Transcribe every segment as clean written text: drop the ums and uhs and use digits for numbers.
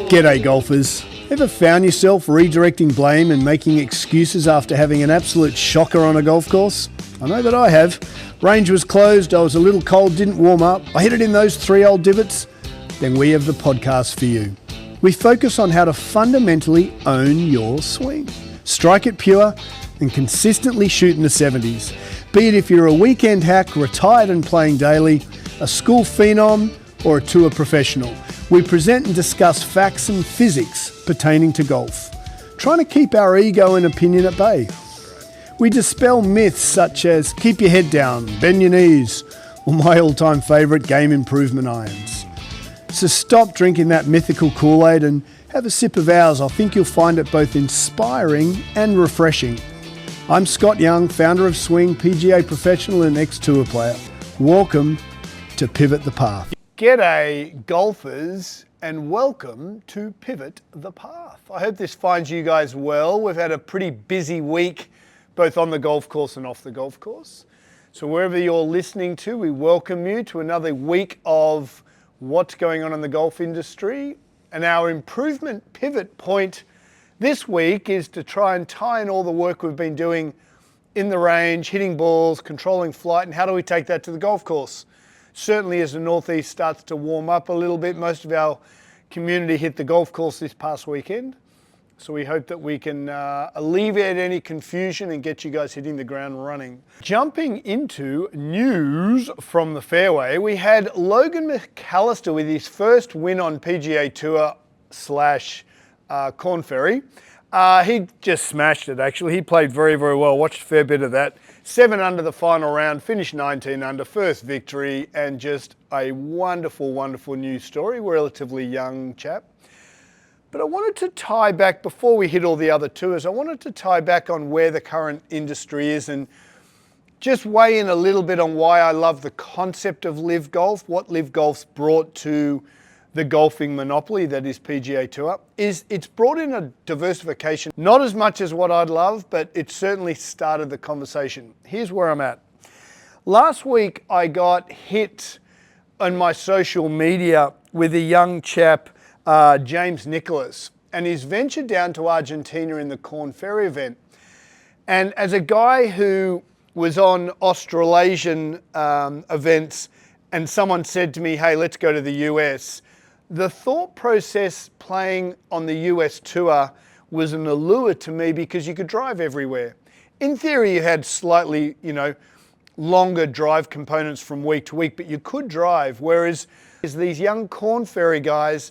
G'day golfers. Ever found yourself redirecting blame and making excuses after having an absolute shocker on a golf course? I know that I have. Range was closed, I was a little cold, didn't warm up, I hit it in those 3 old divots. Then we have the podcast for you. We focus on how to fundamentally own your swing. Strike it pure and consistently shoot in the 70s. Be it if you're a weekend hack, retired and playing daily, a school phenom or a tour professional. We present and discuss facts and physics pertaining to golf, trying to keep our ego and opinion at bay. We dispel myths such as keep your head down, bend your knees, or my all-time favourite, game improvement irons. So stop drinking that mythical Kool-Aid and have a sip of ours. I think you'll find it both inspiring and refreshing. I'm Scott Young, founder of Swing, PGA professional and ex-tour player. Welcome to Pivot the Path. G'day golfers and welcome to Pivot the Path. I hope this finds you guys well. We've had a pretty busy week both on the golf course and off the golf course. So wherever you're listening to, we welcome you to another week of what's going on in the golf industry. And our improvement pivot point this week is to try and tie in all the work we've been doing in the range, hitting balls, controlling flight, and how do we take that to the golf course? Certainly as the Northeast starts to warm up a little bit, most of our community hit the golf course this past weekend. So we hope that we can alleviate any confusion and get you guys hitting the ground running. Jumping into news from the fairway, we had Logan McCallister with his first win on PGA Tour / Korn Ferry. He just smashed it actually. He played very, very well. Watched a fair bit of that. 7 under the final round, finished 19 under, first victory, and just a wonderful, wonderful news story. Relatively young chap. But I wanted to tie back, before we hit all the other tours, I wanted to tie back on where the current industry is and just weigh in a little bit on why I love the concept of live golf, what live golf's brought to the golfing monopoly that is PGA Tour. It's brought in a diversification, not as much as what I'd love, but it certainly started the conversation. Here's where I'm at. Last week I got hit on my social media with a young chap, James Nicholas, and he's ventured down to Argentina in the Korn Ferry event. And as a guy who was on Australasian events and someone said to me, hey, let's go to the US, the thought process playing on the US tour was an allure to me because you could drive everywhere. In theory, you had slightly, longer drive components from week to week, but you could drive. Whereas these young Korn Ferry guys,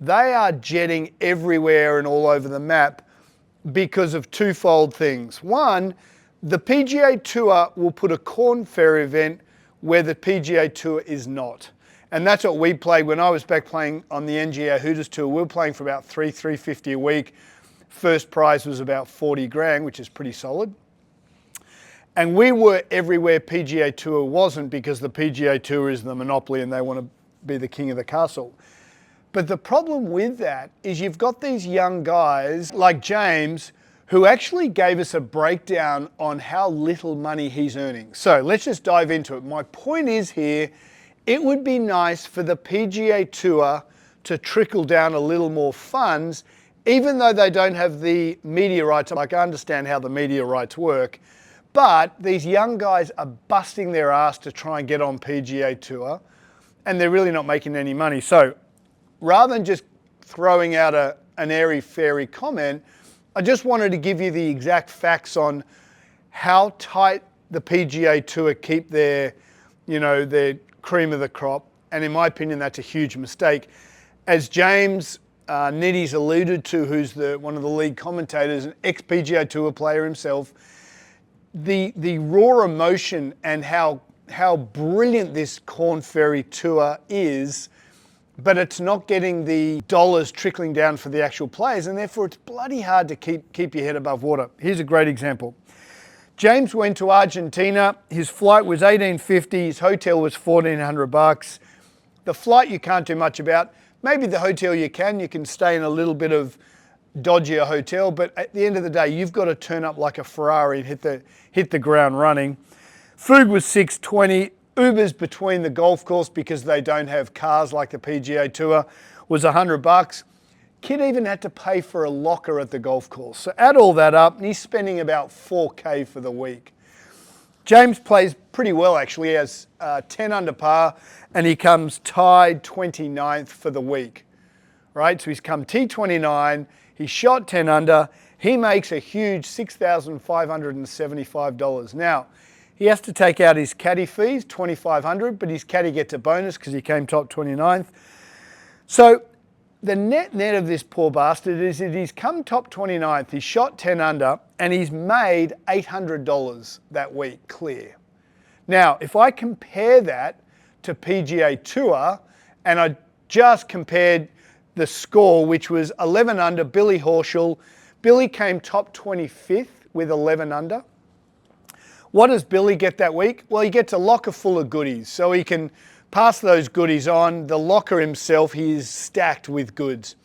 they are jetting everywhere and all over the map because of twofold things. One, the PGA Tour will put a Korn Ferry event where the PGA Tour is not. And that's what we played when I was back playing on the NGA Hooters Tour. We were playing for about $350 a week. First prize was about 40 grand, which is pretty solid. And we were everywhere PGA Tour wasn't because the PGA Tour is the monopoly and they want to be the king of the castle. But the problem with that is you've got these young guys like James who actually gave us a breakdown on how little money he's earning. So let's just dive into it. My point is here, it would be nice for the PGA Tour to trickle down a little more funds, even though they don't have the media rights. Like, I understand how the media rights work, but these young guys are busting their ass to try and get on PGA Tour, and they're really not making any money. So rather than just throwing out an airy-fairy comment, I just wanted to give you the exact facts on how tight the PGA Tour keep their cream of the crop. And in my opinion, that's a huge mistake. As James Nitty's alluded to, who's one of the lead commentators, an ex-PGA Tour player himself, the raw emotion and how brilliant this Korn Ferry Tour is, but it's not getting the dollars trickling down for the actual players, and therefore it's bloody hard to keep your head above water. Here's a great example. James went to Argentina. His flight was $1,850. His hotel was $1,400. The flight you can't do much about. Maybe the hotel you can stay in a little bit of dodgier hotel, but at the end of the day, you've got to turn up like a Ferrari and hit the ground running. Food was $620. Ubers between the golf course, because they don't have cars like the PGA Tour, was $100. Kid even had to pay for a locker at the golf course. So add all that up, and he's spending about $4K for the week. James plays pretty well, actually. He has 10 under par, and he comes tied 29th for the week. Right, so he's come T29, he shot 10 under, he makes a huge $6,575. Now, he has to take out his caddy fees, $2,500, but his caddy gets a bonus because he came top 29th. So the net of this poor bastard is that he's come top 29th, he's shot 10 under, and he's made $800 that week clear. Now, if I compare that to PGA Tour, and I just compared the score, which was 11 under, Billy Horschel. Billy came top 25th with 11 under. What does Billy get that week? Well, he gets a locker full of goodies, so he can pass those goodies on. The locker himself, he is stacked with goods.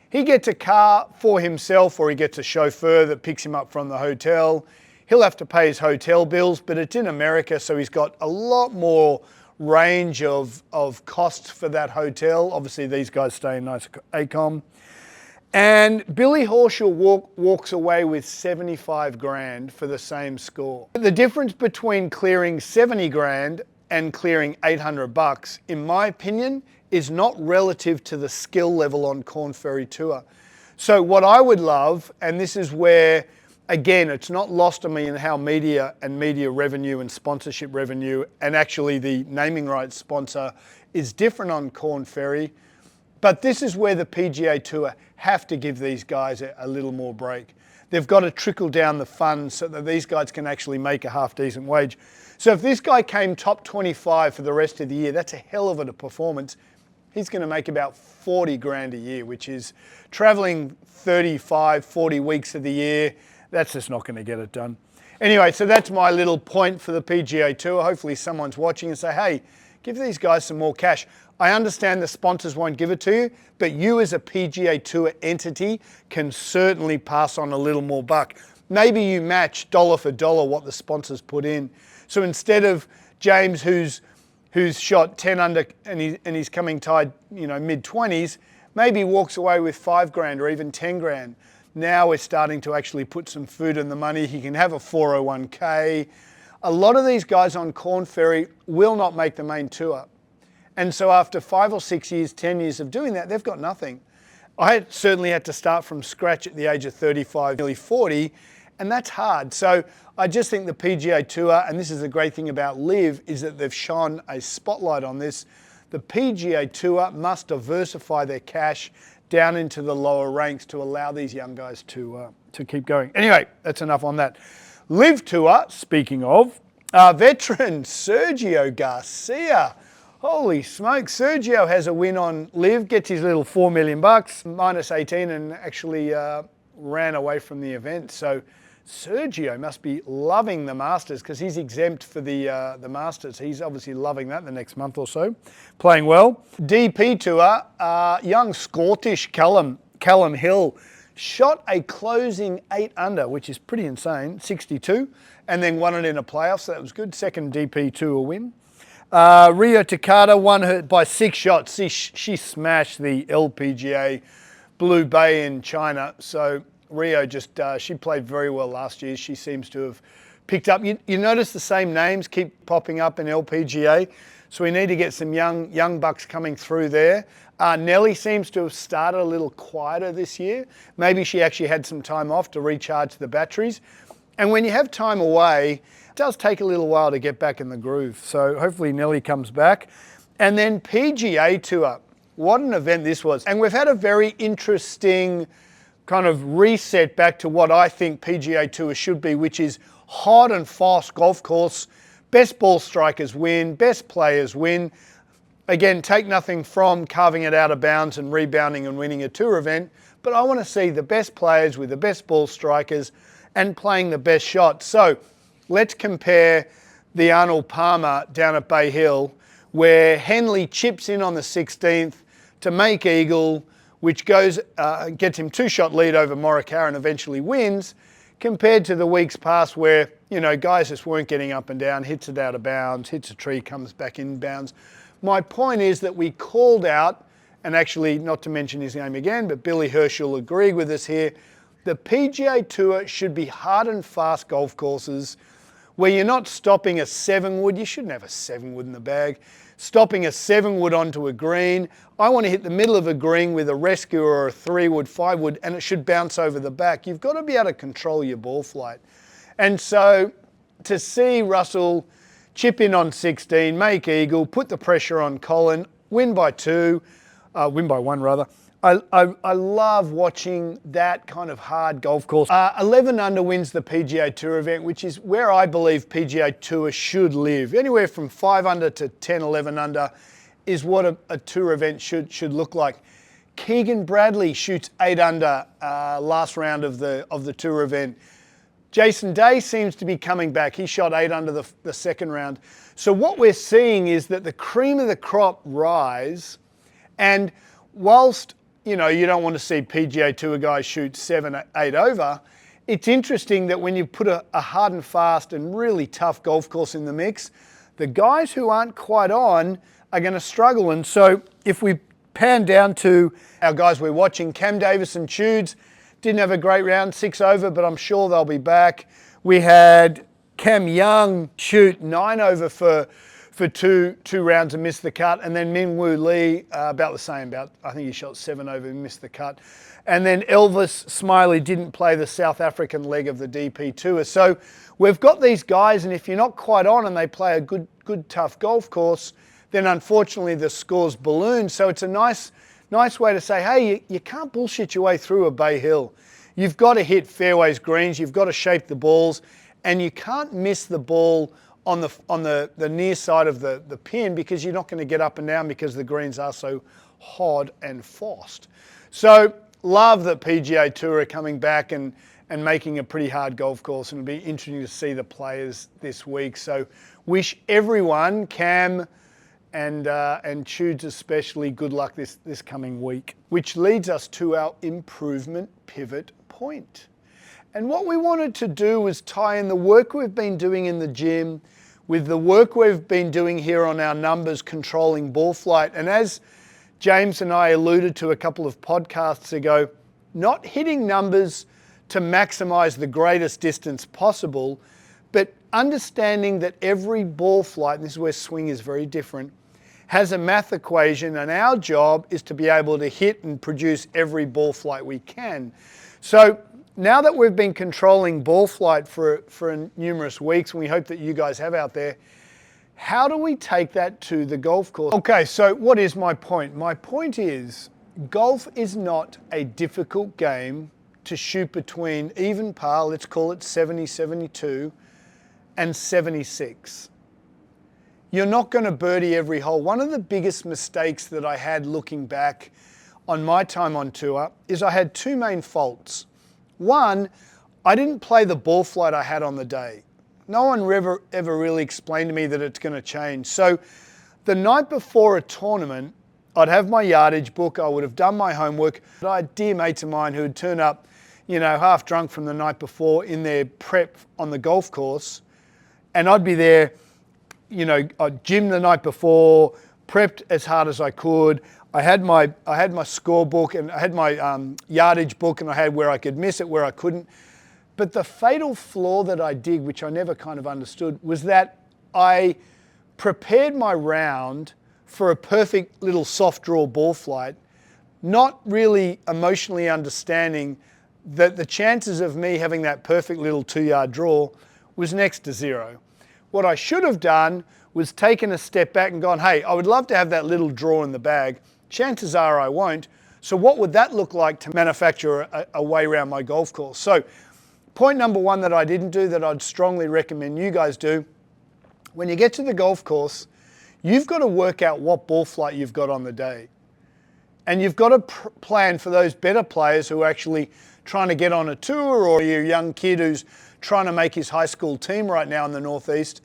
He gets a car for himself, or he gets a chauffeur that picks him up from the hotel. He'll have to pay his hotel bills, but it's in America, so he's got a lot more range of costs for that hotel. Obviously, these guys stay in nice ACOM. And Billy Horschel walks away with 75 grand for the same score. The difference between clearing 70 grand and clearing 800 bucks, in my opinion, is not relative to the skill level on Korn Ferry Tour. So what I would love, and this is where, again, it's not lost on me in how media and media revenue and sponsorship revenue, and actually the naming rights sponsor is different on Korn Ferry. But this is where the PGA Tour have to give these guys a little more break. They've got to trickle down the funds so that these guys can actually make a half decent wage. So if this guy came top 25 for the rest of the year, that's a hell of a performance. He's going to make about 40 grand a year, which is traveling 35, 40 weeks of the year. That's just not going to get it done. Anyway, so that's my little point for the PGA Tour. Hopefully someone's watching and say, hey, give these guys some more cash. I understand the sponsors won't give it to you, but you as a PGA Tour entity can certainly pass on a little more buck. Maybe you match dollar for dollar what the sponsors put in. So instead of James, who's shot 10 under and he's coming tied, mid-20s, maybe walks away with 5 grand or even 10 grand. Now we're starting to actually put some food in the money. He can have a 401k. A lot of these guys on Korn Ferry will not make the main tour. And so after 5 or 6 years, 10 years of doing that, they've got nothing. I certainly had to start from scratch at the age of 35, nearly 40, and that's hard. So I just think the PGA Tour, and this is the great thing about LIV, is that they've shone a spotlight on this. The PGA Tour must diversify their cash down into the lower ranks to allow these young guys to keep going. Anyway, that's enough on that. LIV Tour, speaking of, veteran Sergio Garcia. Holy smoke, Sergio has a win on LIV, gets his little $4 million, minus 18, and actually ran away from the event. So Sergio must be loving the Masters because he's exempt for the Masters. He's obviously loving that the next month or so, playing well. DP Tour, young Scottish Callum Hill shot a closing 8 under, which is pretty insane, 62, and then won it in a playoff, so that was good. Second DP Tour win. Rio Takada won her by 6 shots. She smashed the LPGA Blue Bay in China. So Rio she played very well last year. She seems to have picked up. You notice the same names keep popping up in LPGA. So we need to get some young bucks coming through there. Nelly seems to have started a little quieter this year. Maybe she actually had some time off to recharge the batteries. And when you have time away, it does take a little while to get back in the groove. So hopefully Nelly comes back. And then PGA Tour. What an event this was. And we've had a very interesting kind of reset back to what I think PGA Tour should be, which is hot and fast golf course. Best ball strikers win, best players win. Again, take nothing from carving it out of bounds and rebounding and winning a tour event, but I want to see the best players with the best ball strikers and playing the best shots. So let's compare the Arnold Palmer down at Bay Hill, where Henley chips in on the 16th to make eagle, which gets him 2-shot lead over Morikawa and eventually wins, compared to the weeks past where, guys just weren't getting up and down, hits it out of bounds, hits a tree, comes back in bounds. My point is that we called out and actually not to mention his name again, but Billy Herschel agreed with us here, the PGA Tour should be hard and fast golf courses where you're not stopping a 7-wood. You shouldn't have a 7-wood in the bag. Stopping a 7-wood onto a green. I want to hit the middle of a green with a rescue or a 3-wood, 5-wood, and it should bounce over the back. You've got to be able to control your ball flight. And so to see Russell chip in on 16, make eagle, put the pressure on Colin, win by 1 rather. I love watching that kind of hard golf course. 11 under wins the PGA Tour event, which is where I believe PGA Tour should live. Anywhere from 5 under to 10, 11 under is what a tour event should look like. Keegan Bradley shoots 8 under last round of the tour event. Jason Day seems to be coming back. He shot 8 under the second round. So what we're seeing is that the cream of the crop rise, and whilst you don't want to see PGA Tour guys shoot 7, 8 over, it's interesting that when you put a hard and fast and really tough golf course in the mix, the guys who aren't quite on are going to struggle. And so if we pan down to our guys we're watching, Cam Davis and Tudes didn't have a great round, 6 over, but I'm sure they'll be back. We had Cam Young shoot 9 over for two rounds and missed the cut, and then Min Woo Lee about the same. I think he shot 7 over and missed the cut, and then Elvis Smiley didn't play the South African leg of the DP Tour. So we've got these guys, and if you're not quite on and they play a good tough golf course, then unfortunately the scores balloon. So it's a nice way to say, hey, you can't bullshit your way through a Bay Hill. You've got to hit fairways, greens. You've got to shape the balls, and you can't miss the ball on the near side of the pin, because you're not going to get up and down because the greens are so hard and fast. So love that PGA Tour are coming back and making a pretty hard golf course, and it'll be interesting to see the players this week. So wish everyone, Cam and Tudes especially, good luck this coming week. Which leads us to our improvement pivot point. And what we wanted to do was tie in the work we've been doing in the gym with the work we've been doing here on our numbers controlling ball flight. And as James and I alluded to a couple of podcasts ago, not hitting numbers to maximize the greatest distance possible, but understanding that every ball flight, and this is where swing is very different, has a math equation, and our job is to be able to hit and produce every ball flight we can. So now that we've been controlling ball flight for numerous weeks, and we hope that you guys have out there, how do we take that to the golf course? Okay, so what is my point? My point is, golf is not a difficult game to shoot between even par, let's call it 70, 72, and 76. You're not going to birdie every hole. One of the biggest mistakes that I had looking back on my time on tour is I had 2 main faults. One, I didn't play the ball flight I had on the day. No one ever really explained to me that it's going to change. So the night before a tournament, I'd have my yardage book, I would have done my homework. I had dear mates of mine who would turn up, half drunk from the night before in their prep on the golf course, and I'd be there, I'd gym the night before, prepped as hard as I could. I had my scorebook, and I had my yardage book, and I had where I could miss it, where I couldn't. But the fatal flaw that I did, which I never kind of understood, was that I prepared my round for a perfect little soft draw ball flight, not really emotionally understanding that the chances of me having that perfect little 2-yard draw was next to 0. What I should have done was taken a step back and gone, hey, I would love to have that little draw in the bag. Chances are I won't. So what would that look like to manufacture a way around my golf course? So point number 1 that I didn't do, that I'd strongly recommend you guys do, when you get to the golf course, you've got to work out what ball flight you've got on the day. And you've got to plan for those better players who are actually trying to get on a tour, or your young kid who's trying to make his high school team right now in the Northeast.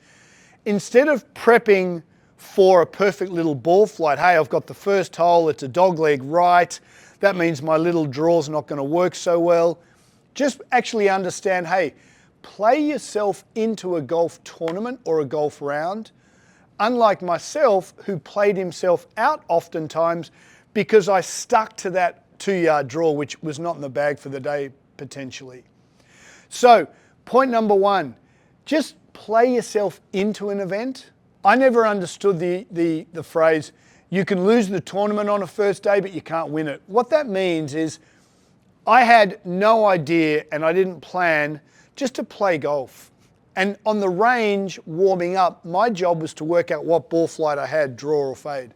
Instead of prepping for a perfect little ball flight, hey, I've got the first hole, it's a dogleg right, that means my little draw's not going to work so well. Just actually understand, hey, play yourself into a golf tournament or a golf round, unlike myself, who played himself out oftentimes because I stuck to that 2-yard draw, which was not in the bag for the day potentially. So point number one, just play yourself into an event. I never understood the phrase, you can lose the tournament on a first day, but you can't win it. What that means is I had no idea and I didn't plan just to play golf. And on the range, warming up, my job was to work out what ball flight I had, draw or fade.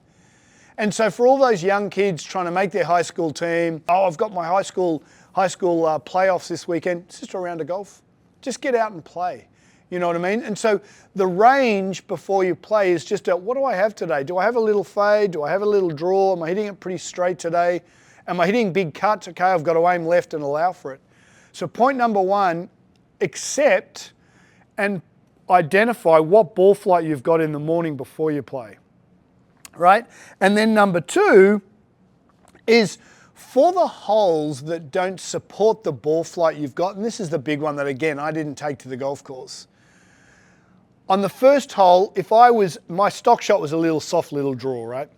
And so for all those young kids trying to make their high school team, oh, I've got my high school playoffs this weekend, it's just a round of golf. Just get out and play. You know what I mean? And so the range before you play is just what do I have today? Do I have a little fade? Do I have a little draw? Am I hitting it pretty straight today? Am I hitting big cuts? Okay, I've got to aim left and allow for it. So point number one, accept and identify what ball flight you've got in the morning before you play, right? And then number two is for the holes that don't support the ball flight you've got, and this is the big one that, again, I didn't take to the golf course. On the first hole, my stock shot was a little soft little draw, right?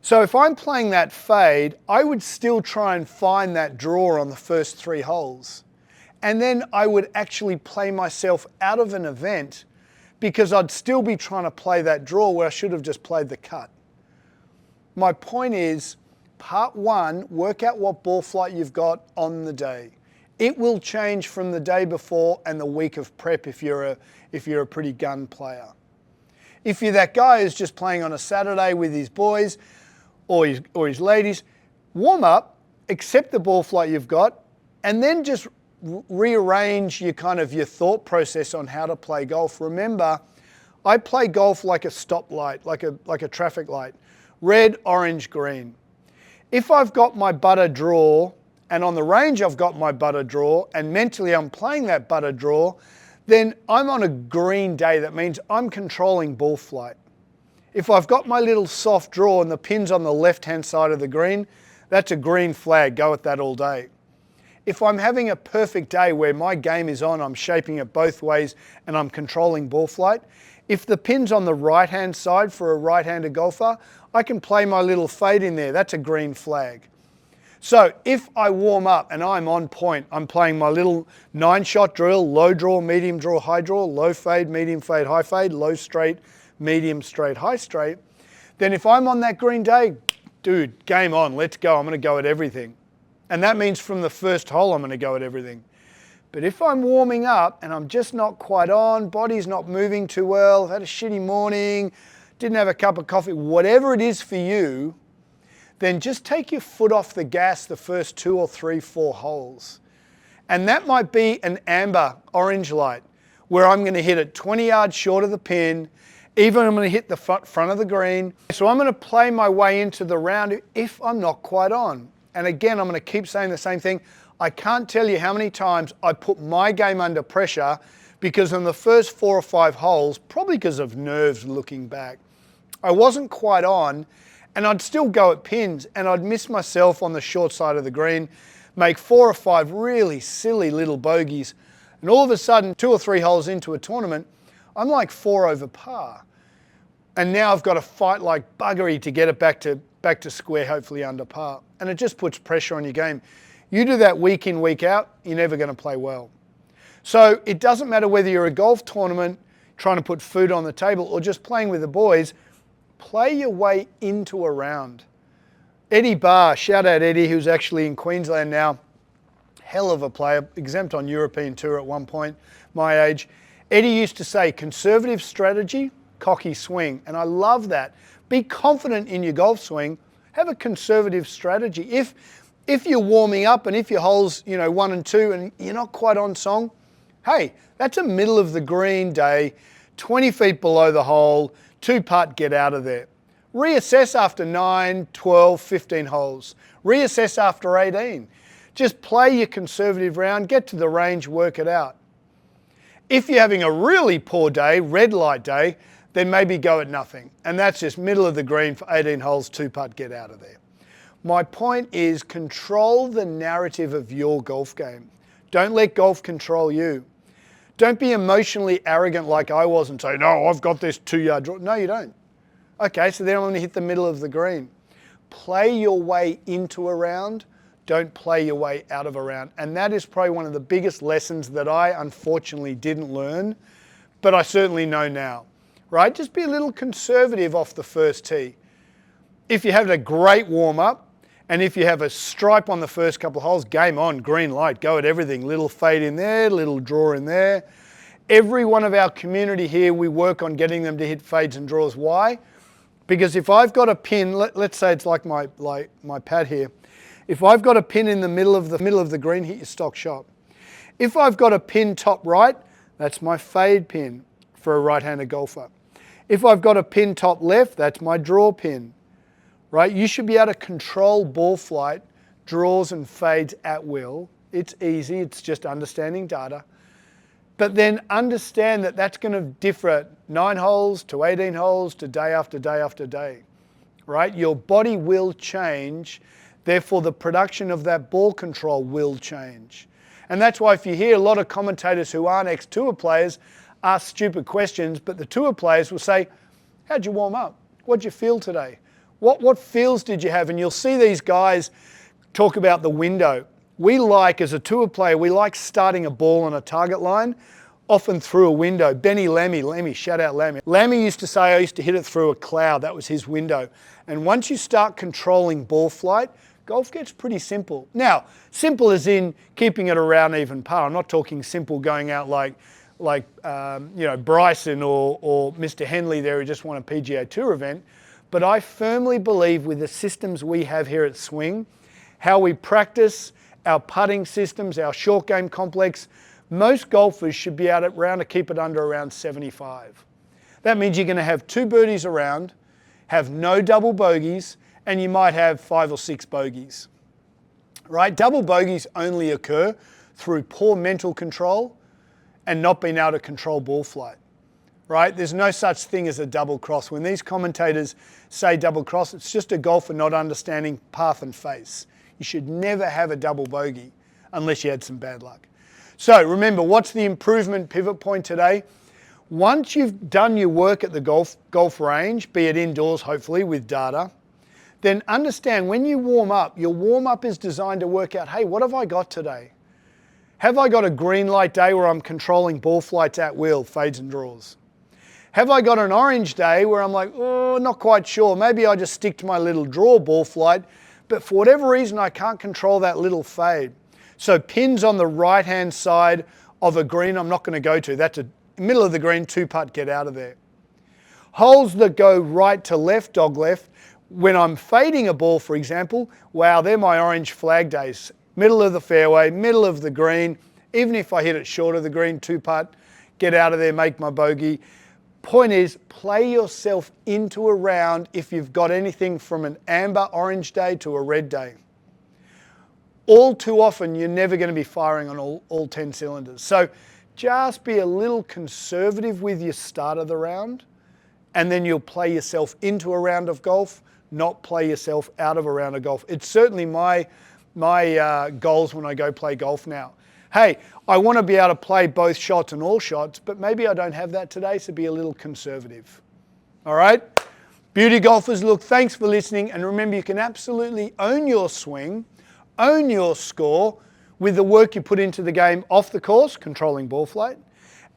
So if I'm playing that fade, I would still try and find that draw on the first 3 holes. And then I would actually play myself out of an event because I'd still be trying to play that draw where I should have just played the cut. My point is, part one, work out what ball flight you've got on the day. It will change from the day before and the week of prep if you're a pretty gun player. If you're that guy who's just playing on a Saturday with his boys or his ladies, warm up, accept the ball flight you've got, and then just rearrange your thought process on how to play golf. Remember, I play golf like a stoplight, like a traffic light. Red, orange, green. If I've got my butter draw, and on the range I've got my butter draw, and mentally I'm playing that butter draw, then I'm on a green day. That means I'm controlling ball flight. If I've got my little soft draw and the pin's on the left-hand side of the green, that's a green flag. Go at that all day. If I'm having a perfect day where my game is on, I'm shaping it both ways, and I'm controlling ball flight, if the pin's on the right-hand side for a right-handed golfer, I can play my little fade in there. That's a green flag. So if I warm up and I'm on point, I'm playing my little 9-shot drill, low draw, medium draw, high draw, low fade, high fade, low straight, medium straight, high straight, then if I'm on that green day, dude, game on, let's go. I'm going to go at everything. And that means from the first hole, I'm going to go at everything. But if I'm warming up and I'm just not quite on, body's not moving too well, I've had a shitty morning, didn't have a cup of coffee, whatever it is for you, then just take your foot off the gas the first 2 or 3, 4 holes. And that might be an amber orange light where I'm going to hit it 20 yards short of the pin, even I'm going to hit the front of the green. So I'm going to play my way into the round if I'm not quite on. And again, I'm going to keep saying the same thing. I can't tell you how many times I put my game under pressure because in the first 4 or 5 holes, probably because of nerves looking back, I wasn't quite on, and I'd still go at pins and I'd miss myself on the short side of the green, make 4 or 5 really silly little bogeys, and all of a sudden 2 or 3 holes into a tournament, I'm like 4 over par. And now I've got to fight like buggery to get it back to square, hopefully under par. And it just puts pressure on your game. You do that week in, week out, you're never going to play well. So it doesn't matter whether you're a golf tournament, trying to put food on the table, or just playing with the boys, play your way into a round. Eddie Barr, shout out Eddie, who's actually in Queensland now. Hell of a player, exempt on European Tour at one point, my age. Eddie used to say, conservative strategy, cocky swing. And I love that. Be confident in your golf swing. Have a conservative strategy. If you're warming up and if your hole's 1 and 2 and you're not quite on song, hey, that's a middle of the green day, 20 feet below the hole, 2-putt, get out of there. Reassess after 9, 12, 15 holes. Reassess after 18. Just play your conservative round, get to the range, work it out. If you're having a really poor day, red light day, then maybe go at nothing. And that's just middle of the green for 18 holes, 2-putt, get out of there. My point is control the narrative of your golf game. Don't let golf control you. Don't be emotionally arrogant like I was and say, no, I've got this 2-yard draw. No, you don't. Okay, so then I'm going to hit the middle of the green. play your way into a round, don't play your way out of a round. And that is probably one of the biggest lessons that I unfortunately didn't learn, but I certainly know now, right? Just be a little conservative off the first tee. If you have a great warm-up, and if you have a stripe on the first couple of holes, game on, green light, go at everything. Little fade in there, little draw in there. Every one of our community here, we work on getting them to hit fades and draws. Why? Because if I've got a pin, let's say it's like my pad here. If I've got a pin in the middle of the green, hit your stock shot. If I've got a pin top right, that's my fade pin for a right-handed golfer. If I've got a pin top left, that's my draw pin. Right? You should be able to control ball flight, draws and fades at will. It's easy, it's just understanding data. But then understand that that's going to differ 9 holes to 18 holes to day after day after day. Right? Your body will change, therefore the production of that ball control will change. And that's why if you hear a lot of commentators who aren't ex-tour players ask stupid questions, but the tour players will say, how'd you warm up? What'd you feel today? What feels did you have? And you'll see these guys talk about the window. We like, as a tour player, we like starting a ball on a target line, often through a window. Benny Lemmy, shout out Lemmy. Lemmy used to say, I used to hit it through a cloud. That was his window. And once you start controlling ball flight, golf gets pretty simple. Now, simple as in keeping it around even par. I'm not talking simple going out like Bryson or Mr. Henley there who just won a PGA Tour event. But I firmly believe with the systems we have here at Swing, how we practice, our putting systems, our short game complex, most golfers should be out to keep it under around 75. That means you're going to have 2 birdies around, have no double bogeys, and you might have 5 or 6 bogeys. Right? Double bogeys only occur through poor mental control and not being able to control ball flight. Right? There's no such thing as a double cross. When these commentators say double cross, it's just a golfer not understanding path and face. You should never have a double bogey unless you had some bad luck. So remember, what's the improvement pivot point today? Once you've done your work at the golf range, be it indoors hopefully with data, then understand when you warm up, your warm up is designed to work out, hey, what have I got today? Have I got a green light day where I'm controlling ball flights at will, fades and draws? Have I got an orange day where I'm like, oh, not quite sure. Maybe I just stick to my little draw ball flight, but for whatever reason, I can't control that little fade. So pins on the right-hand side of a green, I'm not going to go to. That's a middle of the green, 2-putt, get out of there. Holes that go right to left, dog left, when I'm fading a ball, for example, wow, they're my orange flag days. Middle of the fairway, middle of the green, even if I hit it short of the green, 2-putt, get out of there, make my bogey. Point is, play yourself into a round if you've got anything from an amber orange day to a red day. All too often, you're never going to be firing on all 10 cylinders. So just be a little conservative with your start of the round, and then you'll play yourself into a round of golf, not play yourself out of a round of golf. It's certainly my goals when I go play golf now. Hey, I want to be able to play both shots and all shots, but maybe I don't have that today, so be a little conservative. All right? Beauty golfers, look, thanks for listening. And remember, you can absolutely own your swing, own your score with the work you put into the game off the course, controlling ball flight,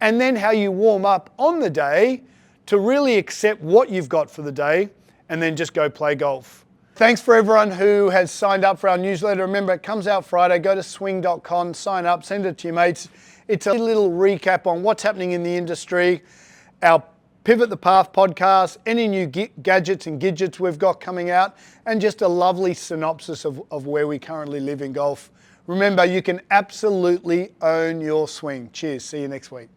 and then how you warm up on the day to really accept what you've got for the day and then just go play golf. Thanks for everyone who has signed up for our newsletter. Remember, it comes out Friday. Go to swing.com, sign up, send it to your mates. It's a little recap on what's happening in the industry, our Pivot the Path podcast, any new gadgets and gadgets we've got coming out, and just a lovely synopsis of where we currently live in golf. Remember, you can absolutely own your swing. Cheers. See you next week.